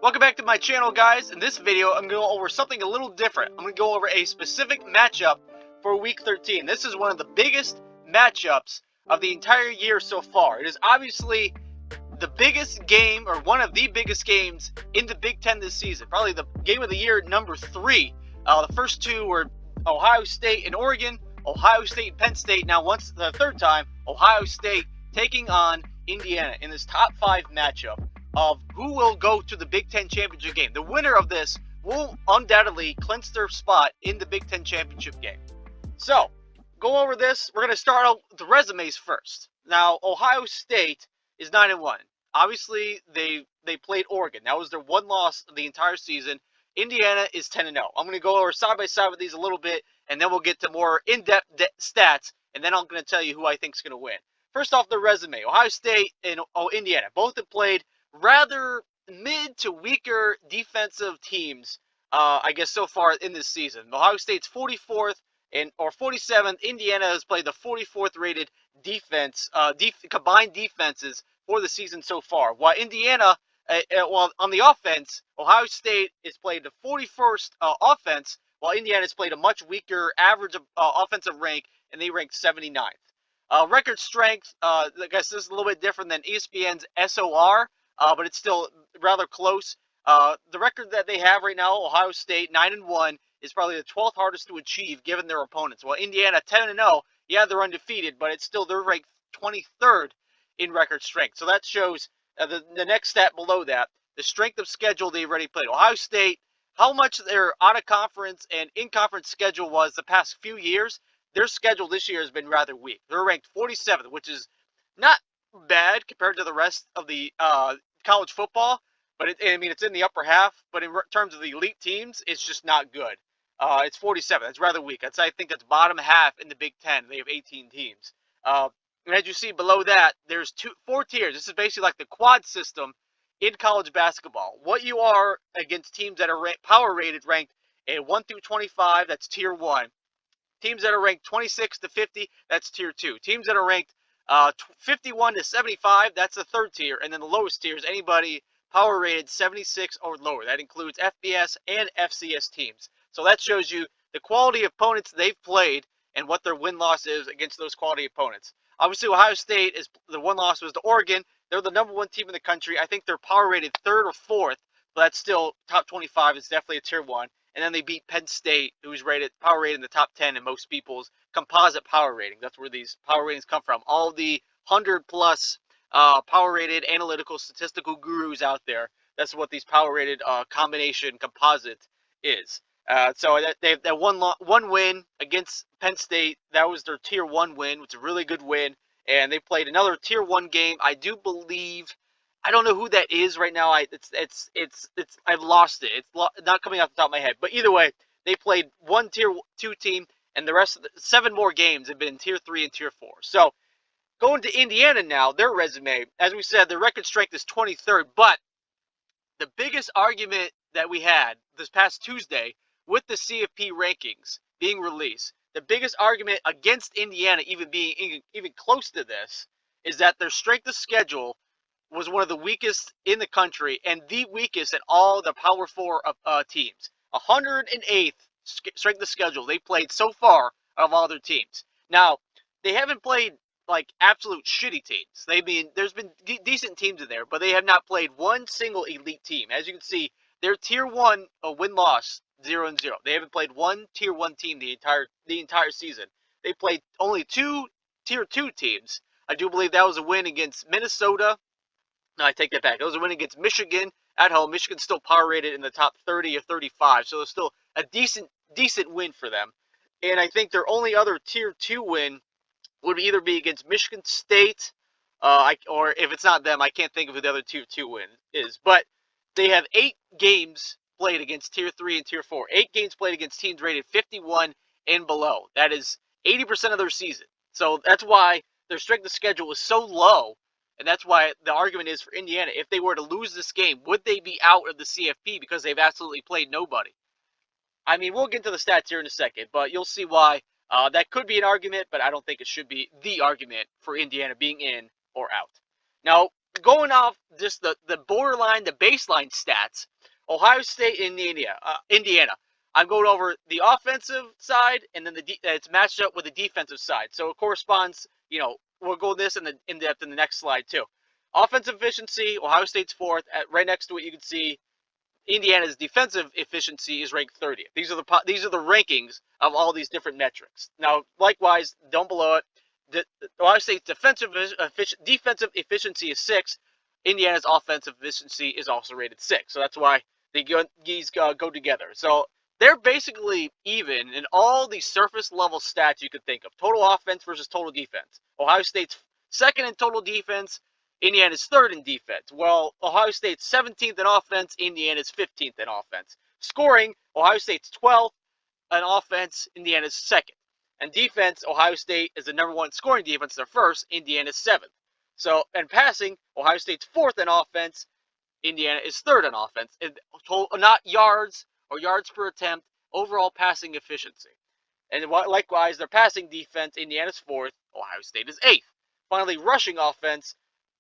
Welcome back to my channel, guys. In this video, I'm going to go over something a little different. I'm going to go over a specific matchup for Week 13. This is one of the biggest matchups of the entire year so far. It is obviously the biggest game, or one of the biggest games in the Big Ten this season. Probably the game of the year number 3. The first two were Ohio State and Oregon, Ohio State and Penn State. Now, once the third time, Ohio State taking on Indiana in this top 5 matchup of who will go to the Big Ten championship game. The winner of this will undoubtedly clinch their spot in the Big Ten championship game. So, go over this. We're going to start out with the resumes first. Now, Ohio State is 9-1. Obviously, they played Oregon. That was their one loss of the entire season. Indiana is 10-0. I'm going to go over side by side with these a little bit, and then we'll get to more in-depth stats, and then I'm going to tell you who I think is going to win. First off, the resume. Ohio State and Indiana both have played rather mid to weaker defensive teams, I guess, so far in this season. Ohio State's 44th or 47th. Indiana has played the 44th rated defense, combined defenses for the season so far. While Indiana, well, on the offense, Ohio State has played the 41st offense, while Indiana has played a much weaker average offensive rank, and they ranked 79th. Record strength, I guess this is a little bit different than ESPN's SOR. But it's still rather close. The record that they have right now, Ohio State 9-1, is probably the 12th hardest to achieve given their opponents. While Indiana 10-0, yeah, they're undefeated, but it's still, they're ranked 23rd in record strength. So that shows the next stat below that, the strength of schedule they've already played. Ohio State, how much their out-of-conference and in-conference schedule was the past few years, their schedule this year has been rather weak. They're ranked 47th, which is not bad compared to the rest of the college football, but it's in the upper half. But in terms of the elite teams, it's just not good. It's 47. It's rather weak. I think that's bottom half in the Big Ten. They have 18 teams. And as you see below that, there's 4 tiers. This is basically like the quad system in college basketball. What you are against teams that are power rated, ranked at 1 through 25, that's tier 1. Teams that are ranked 26 to 50, that's tier 2. Teams that are ranked 51 to 75, that's the third tier, and then the lowest tier is anybody power rated 76 or lower. That includes FBS and FCS teams. So that shows you the quality of opponents they've played and what their win-loss is against those quality opponents. Obviously, Ohio State, is the one loss was to Oregon. They're the number 1 team in the country. I think they're power rated 3rd or 4th, but that's still top 25. It's definitely a tier 1. And then they beat Penn State, who's power rated in the top 10 in most people's composite power rating. That's where these power ratings come from. All the 100-plus power rated analytical statistical gurus out there, that's what these power rated combination composite is. So they have that one win against Penn State. That was their tier 1 win, which is a really good win. And they played another tier 1 game. I do believe, I don't know who that is right now. I've lost it. It's not coming off the top of my head. But either way, they played one tier 2 team, and the rest of the 7 more games have been tier 3 and tier 4. So going to Indiana now, their resume, as we said, their record strength is 23rd. But the biggest argument that we had this past Tuesday with the CFP rankings being released, the biggest argument against Indiana even being even close to this is that their strength of schedule was one of the weakest in the country and the weakest in all the Power 4 teams. 108th strength of schedule they played so far out of all their teams. Now, they haven't played like absolute shitty teams. There's been decent teams in there, but they have not played one single elite team. As you can see, they're tier 1 win-loss 0-0. They haven't played one tier 1 team the entire season. They played only 2 tier 2 teams. I do believe that was a win against Minnesota. No, I take that back. It was a win against Michigan at home. Michigan's still power rated in the top 30 or 35, so it's still a decent win for them. And I think their only other tier 2 win would either be against Michigan State, or if it's not them, I can't think of who the other tier 2 win is. But they have 8 games played against tier 3 and tier 4. 8 games played against teams rated 51 and below. That is 80% of their season. So that's why their strength of schedule is so low. And that's why the argument is for Indiana, if they were to lose this game, would they be out of the CFP because they've absolutely played nobody? I mean, we'll get into the stats here in a second, but you'll see why that could be an argument, but I don't think it should be the argument for Indiana being in or out. Now, going off just the borderline, the baseline stats, Ohio State, Indiana. I'm going over the offensive side, and then it's matched up with the defensive side. So it corresponds. We'll go this in depth in the next slide too. Offensive efficiency, Ohio State's fourth. Right next to it, you can see Indiana's defensive efficiency is ranked 30th. These are the rankings of all these different metrics. Now, likewise, down below it, Ohio State's defensive efficiency is 6. Indiana's offensive efficiency is also rated 6. So that's why these go together. So they're basically even in all the surface level stats you could think of. Total offense versus total defense. Ohio State's second in total defense. Indiana's third in defense. Well, Ohio State's 17th in offense. Indiana's 15th in offense. Scoring, Ohio State's 12th in offense. Indiana's second. And defense, Ohio State is the number one scoring defense. They're first. Indiana's seventh. So, and passing, Ohio State's fourth in offense. Indiana is third in offense. Not yards or yards per attempt. Overall passing efficiency. And likewise, their passing defense, Indiana's fourth. Ohio State is eighth. Finally, rushing offense,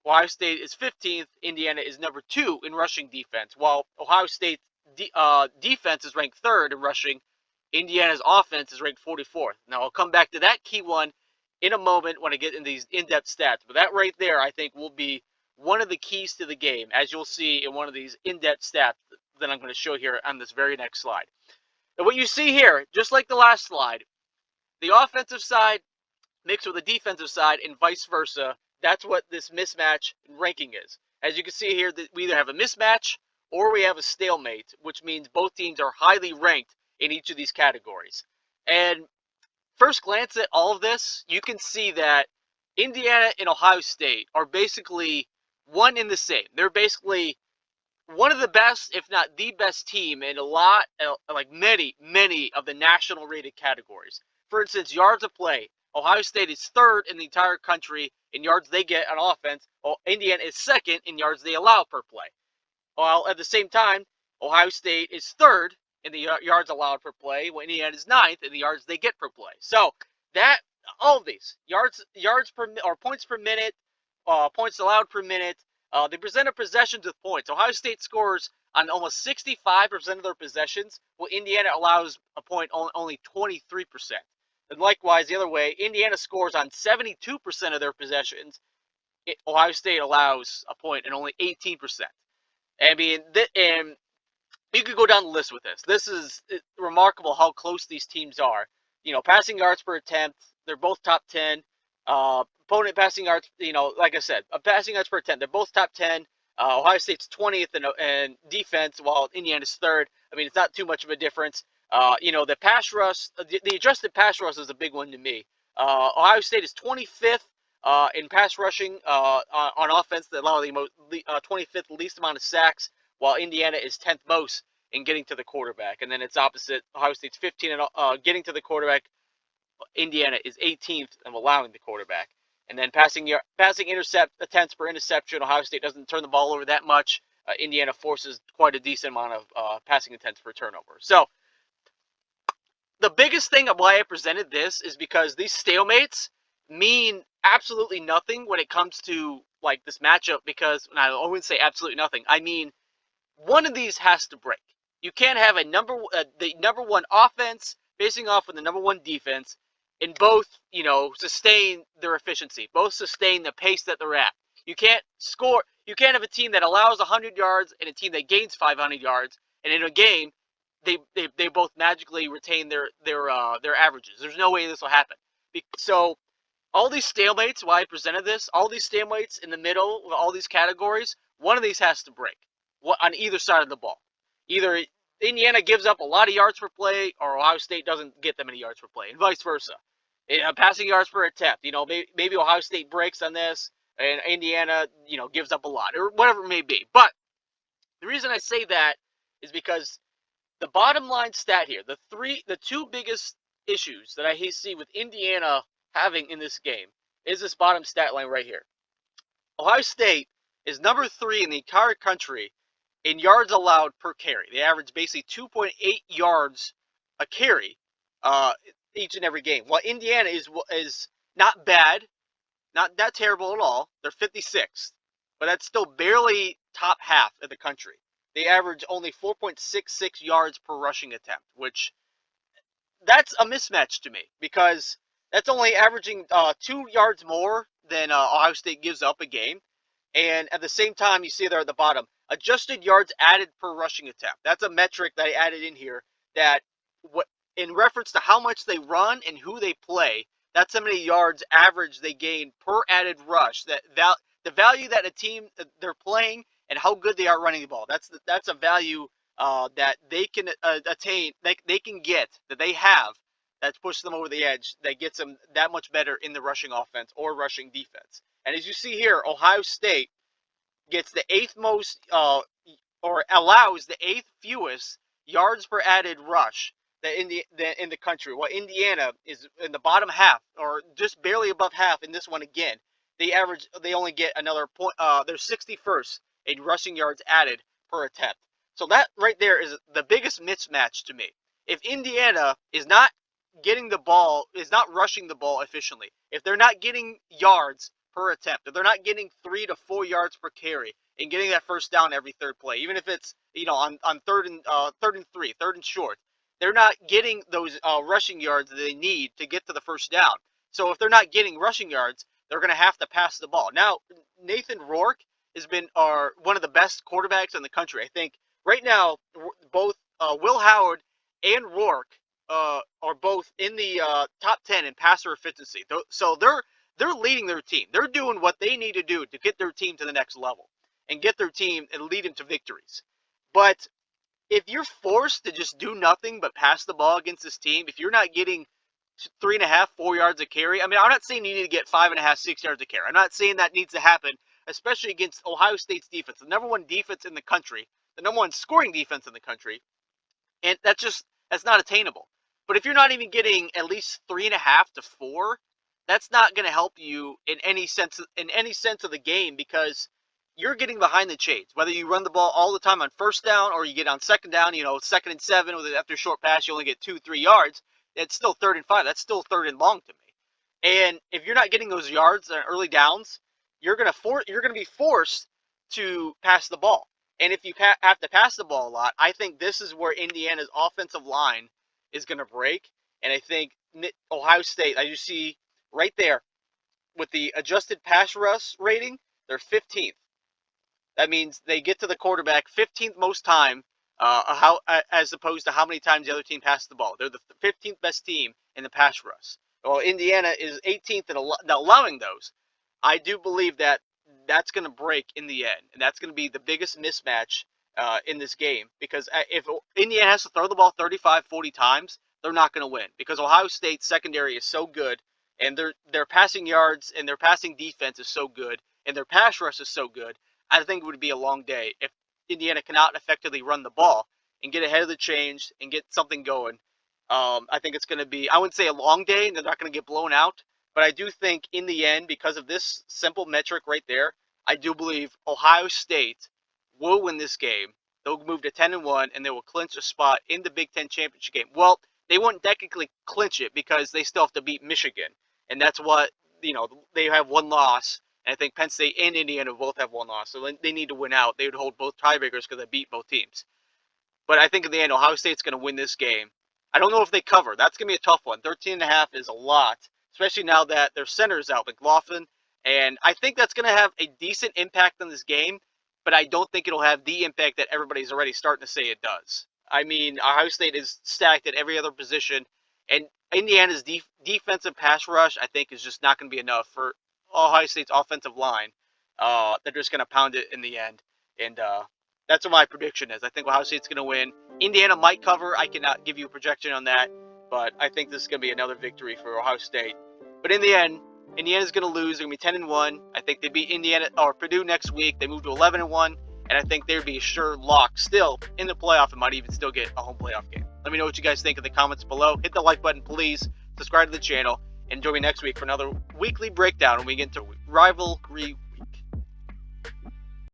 Ohio State is 15th. Indiana is number 2 in rushing defense. While Ohio State's defense is ranked 3rd in rushing, Indiana's offense is ranked 44th. Now, I'll come back to that key one in a moment when I get in these in-depth stats. But that right there, I think, will be one of the keys to the game, as you'll see in one of these in-depth stats that I'm going to show here on this very next slide. And what you see here, just like the last slide, the offensive side mixed with the defensive side and vice versa. That's what this mismatch ranking is. As you can see here, we either have a mismatch or we have a stalemate, which means both teams are highly ranked in each of these categories. And first glance at all of this, you can see that Indiana and Ohio State are basically one in the same. They're basically one of the best, if not the best team in many of the national rated categories. For instance, yards of play. Ohio State is third in the entire country in yards they get on offense. Indiana is second in yards they allow per play. While at the same time, Ohio State is third in the yards allowed per play, while Indiana is ninth in the yards they get per play. So all of these yards per or points per minute, points allowed per minute, they presented possessions with points. Ohio State scores on almost 65% of their possessions, while Indiana allows a point only 23%. And likewise, the other way, Indiana scores on 72% of their possessions. Ohio State allows a point in only 18%. I mean, and you could go down the list with this. This is remarkable how close these teams are. Passing yards per attempt, they're both top 10. Opponent passing yards, like I said, passing yards per attempt, they're both top 10. Ohio State's 20th in defense, while Indiana's third. I mean, it's not too much of a difference. The pass rush, the adjusted pass rush is a big one to me. Ohio State is 25th in pass rushing on offense, that allow the 25th least amount of sacks, while Indiana is 10th most in getting to the quarterback. And then it's opposite. Ohio State's 15th in getting to the quarterback. Indiana is 18th in allowing the quarterback. And then passing attempts per interception, Ohio State doesn't turn the ball over that much. Indiana forces quite a decent amount of passing attempts per turnover. So the biggest thing of why I presented this is because these stalemates mean absolutely nothing when it comes to like this matchup, because I wouldn't say absolutely nothing. I mean, one of these has to break. You can't have the number one offense facing off with the number one defense and both, sustain their efficiency, both sustain the pace that they're at. You can't have a team that allows 100 yards and a team that gains 500 yards, and in a game they both magically retain their averages. There's no way this will happen. So all these stalemates, why I presented this, all these stalemates in the middle of all these categories, one of these has to break on either side of the ball. Either Indiana gives up a lot of yards per play, or Ohio State doesn't get that many yards per play, and vice versa. Passing yards per attempt, maybe Ohio State breaks on this, and Indiana, gives up a lot, or whatever it may be. But the reason I say that is because the bottom line stat here, the two biggest issues that I see with Indiana having in this game is this bottom stat line right here. Ohio State is number 3 in the entire country in yards allowed per carry. They average basically 2.8 yards a carry each and every game. While Indiana is not bad, not that terrible at all. They're 56th. but that's still barely top half of the country. They average only 4.66 yards per rushing attempt, which that's a mismatch to me because that's only averaging 2 yards more than Ohio State gives up a game. And at the same time, you see there at the bottom, adjusted yards added per rushing attempt. That's a metric that I added in here that what in reference to how much they run and who they play, that's how many yards average they gain per added rush. The value that a team they're playing and how good they are running the ball. That's a value that they can attain, they can get, that they have, that's pushed them over the edge, that gets them that much better in the rushing offense or rushing defense. And as you see here, Ohio State gets the eighth most, or allows the eighth fewest yards per added rush in the country. While Indiana is in the bottom half, or just barely above half in this one again. They only get another point. They're 61st in rushing yards added per attempt. So that right there is the biggest mismatch to me. If Indiana is not getting the ball, is not rushing the ball efficiently, if they're not getting yards per attempt, if they're not getting 3 to 4 yards per carry and getting that first down every third play, even if it's on third and 3, third and short, they're not getting those rushing yards that they need to get to the first down. So if they're not getting rushing yards, they're going to have to pass the ball. Now, Nathan Rourke has been one of the best quarterbacks in the country. I think right now both Will Howard and Rourke are both in the top 10 in passer efficiency. So they're leading their team. They're doing what they need to do to get their team to the next level and get their team and lead them to victories. But if you're forced to just do nothing but pass the ball against this team, if you're not getting 3.5, 4 yards of carry, I mean, I'm not saying you need to get 5.5, 6 yards of carry. I'm not saying that needs to happen, especially against Ohio State's defense, the number one defense in the country, the number one scoring defense in the country, and that's not attainable. But if you're not even getting at least 3.5 to 4, that's not going to help you in any sense of the game, because you're getting behind the chains. Whether you run the ball all the time on first down or you get on second down, 2nd and 7, after a short pass you only get 2-3 yards. It's still 3rd and 5. That's still 3rd and long to me. And if you're not getting those yards on early downs, you're going to be forced to pass the ball. And if you have to pass the ball a lot, I think this is where Indiana's offensive line is going to break. And I think Ohio State, as you see right there, with the adjusted pass rush rating, they're 15th. That means they get to the quarterback 15th most time, as opposed to how many times the other team passed the ball. They're the 15th best team in the pass rush. Well, Indiana is 18th in allowing those. I do believe that that's going to break in the end, and that's going to be the biggest mismatch in this game, because if Indiana has to throw the ball 35, 40 times, they're not going to win, because Ohio State's secondary is so good, and their passing yards and their passing defense is so good, and their pass rush is so good. I think it would be a long day if Indiana cannot effectively run the ball and get ahead of the chains and get something going. I think it's going to be, I wouldn't say a long day, and they're not going to get blown out, but I do think in the end, because of this simple metric right there, I do believe Ohio State will win this game. They'll move to 10-1, and they will clinch a spot in the Big Ten championship game. Well, they won't technically clinch it because they still have to beat Michigan, and that's what, they have one loss. And I think Penn State and Indiana both have one loss, so they need to win out. They would hold both tiebreakers because they beat both teams. But I think in the end, Ohio State's going to win this game. I don't know if they cover. That's going to be a tough one. 13.5 is a lot, especially now that their center is out, McLaughlin. And I think that's going to have a decent impact on this game, but I don't think it'll have the impact that everybody's already starting to say it does. I mean, Ohio State is stacked at every other position, and Indiana's defensive pass rush, I think, is just not going to be enough for Ohio State's offensive line. They're just going to pound it in the end. And that's what my prediction is. I think Ohio State's going to win. Indiana might cover. I cannot give you a projection on that. But I think this is going to be another victory for Ohio State. But in the end, Indiana's going to lose. They're going to be 10-1. I think they beat Purdue next week. They move to 11-1. And I think they'd be a sure lock still in the playoff and might even still get a home playoff game. Let me know what you guys think in the comments below. Hit the like button, please. Subscribe to the channel. And join me next week for another weekly breakdown when we get into rivalry